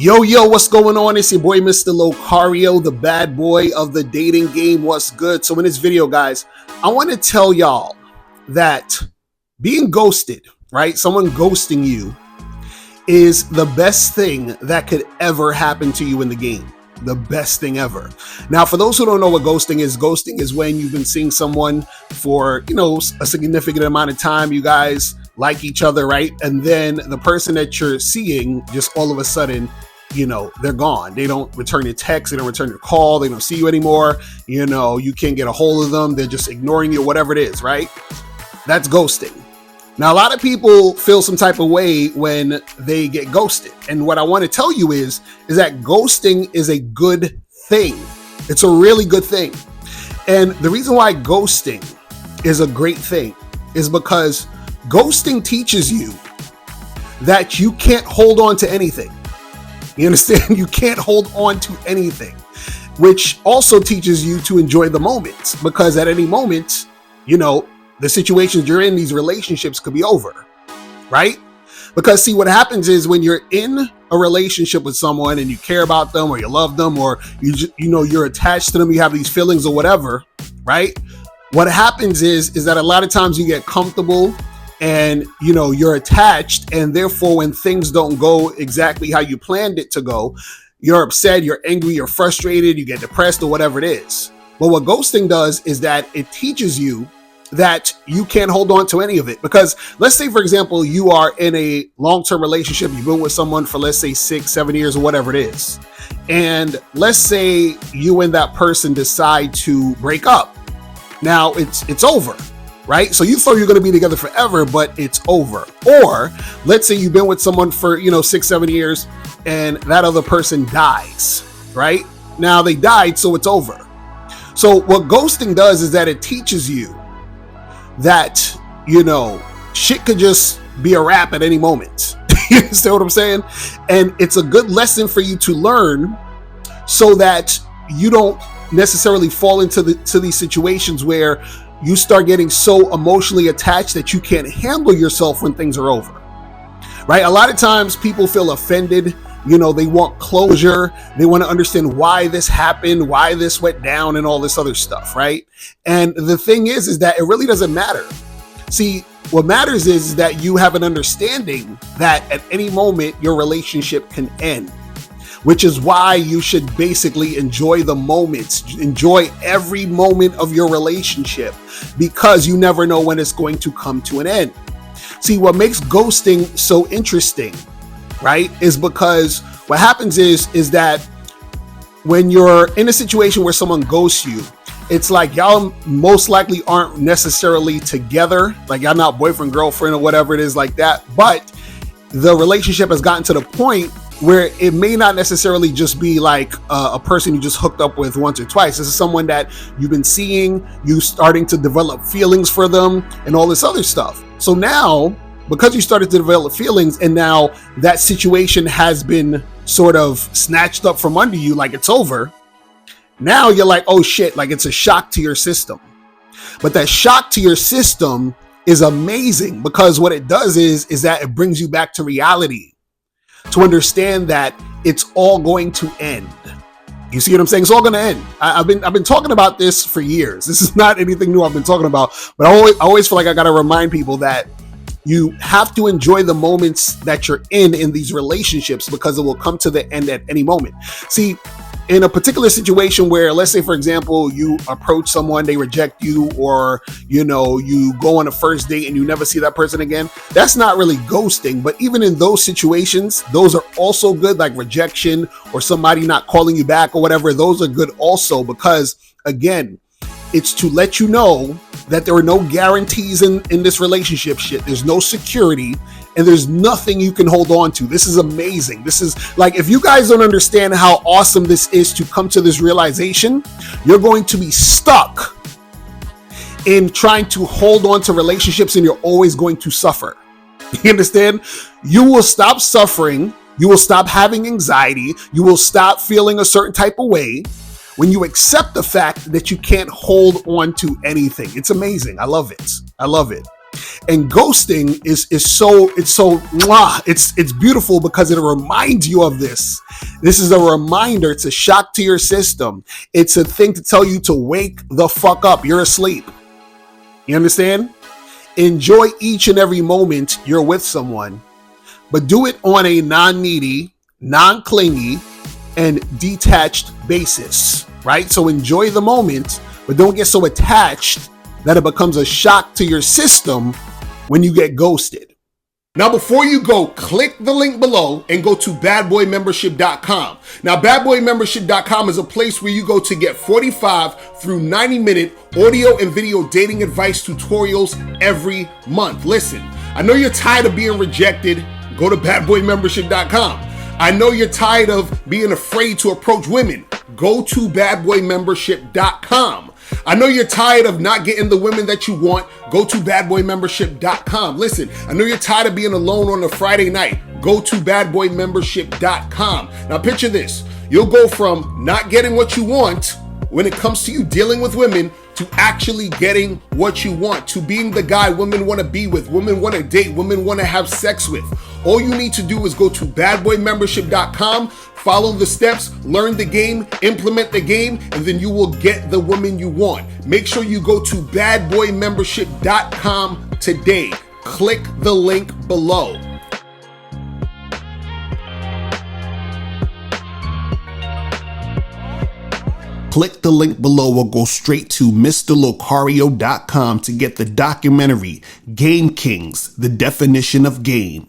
Yo, what's going on? It's your boy, Mr. Locario, the bad boy of the dating game. What's good? So in this video, guys, I want to tell y'all that being ghosted, right? Someone ghosting you is the best thing that could ever happen to you in the game. The best thing ever. Now, for those who don't know what ghosting is when you've been seeing someone for, a significant amount of time. You guys like each other, right? And then the person that you're seeing just all of a sudden, they're gone. They don't return your text. They don't return your call. They don't see you anymore. You can't get a hold of them. They're just ignoring you, whatever it is, right? That's ghosting. Now, a lot of people feel some type of way when they get ghosted. And what I want to tell you is that ghosting is a good thing. It's a really good thing. And the reason why ghosting is a great thing is because ghosting teaches you that you can't hold on to anything. You understand? You can't hold on to anything, which also teaches you to enjoy the moments, because at any moment, the situations you're in, these relationships could be over, right? Because see, what happens is when you're in a relationship with someone and you care about them or you love them or you're attached to them, you have these feelings or whatever, right? What happens is that a lot of times you get comfortable and you're attached, and therefore when things don't go exactly how you planned it to go, you're upset, you're angry, you're frustrated, you get depressed or whatever it is. But what ghosting does is that it teaches you that you can't hold on to any of it. Because let's say, for example, you are in a long-term relationship, you've been with someone for, let's say, 6-7 years or whatever it is. And let's say you and that person decide to break up. Now it's over, right? So you thought you're going to be together forever, but it's over. Or let's say you've been with someone for, 6-7 years and that other person dies, right? Now they died, so it's over. So what ghosting does is that it teaches you that, shit could just be a wrap at any moment. You understand what I'm saying? And it's a good lesson for you to learn so that you don't necessarily fall into these situations where you start getting so emotionally attached that you can't handle yourself when things are over, right? A lot of times people feel offended. They want closure. They want to understand why this happened, why this went down, and all this other stuff, right? And the thing is that it really doesn't matter. See, what matters is that you have an understanding that at any moment your relationship can end, which is why you should basically enjoy the moments, enjoy every moment of your relationship, because you never know when it's going to come to an end. See, what makes ghosting so interesting, right, is because what happens is that when you're in a situation where someone ghosts you, it's like y'all most likely aren't necessarily together, like y'all not boyfriend, girlfriend, or whatever it is like that, but the relationship has gotten to the point where it may not necessarily just be like a person you just hooked up with once or twice. This is someone that you've been seeing, you starting to develop feelings for them and all this other stuff. So now, because you started to develop feelings and now that situation has been sort of snatched up from under you, like it's over, now you're like, oh shit, like it's a shock to your system. But that shock to your system is amazing, because what it does is that it brings you back to reality, to understand that it's all going to end. You see what I'm saying? It's all going to end. I've been talking about this for years. This is not anything new I've been talking about, but I always feel like I got to remind people that you have to enjoy the moments that you're in these relationships, because it will come to the end at any moment. See, in a particular situation where, let's say, for example, you approach someone, they reject you, or, you go on a first date and you never see that person again, that's not really ghosting. But even in those situations, those are also good, like rejection or somebody not calling you back or whatever. Those are good also, because again, it's to let you know that there are no guarantees in this relationship shit. There's no security, and there's nothing you can hold on to. This is amazing. This is like, if you guys don't understand how awesome this is to come to this realization, you're going to be stuck in trying to hold on to relationships, and you're always going to suffer. You understand? You will stop suffering. You will stop having anxiety. You will stop feeling a certain type of way when you accept the fact that you can't hold on to anything. It's amazing. I love it. I love it. And ghosting is so it's beautiful because it reminds you of this. This is a reminder. It's a shock to your system. It's a thing to tell you to wake the fuck up. You're asleep. You understand? Enjoy each and every moment you're with someone, but do it on a non-needy, non-clingy, and detached basis, right? So enjoy the moment, but don't get so attached that it becomes a shock to your system when you get ghosted. Now, before you go, click the link below and go to badboymembership.com. Now, badboymembership.com is a place where you go to get 45 through 90-minute audio and video dating advice tutorials every month. Listen, I know you're tired of being rejected. Go to badboymembership.com. I know you're tired of being afraid to approach women. Go to badboymembership.com. I know you're tired of not getting the women that you want. Go to badboymembership.com. Listen, I know you're tired of being alone on a Friday night. Go to badboymembership.com. Now picture this. You'll go from not getting what you want when it comes to you dealing with women to actually getting what you want, to being the guy women want to be with, women want to date, women want to have sex with. All you need to do is go to badboymembership.com, follow the steps, learn the game, implement the game, and then you will get the woman you want. Make sure you go to badboymembership.com today. Click the link below. Click the link below or go straight to mr.locario.com to get the documentary Game Kings, The Definition of Game.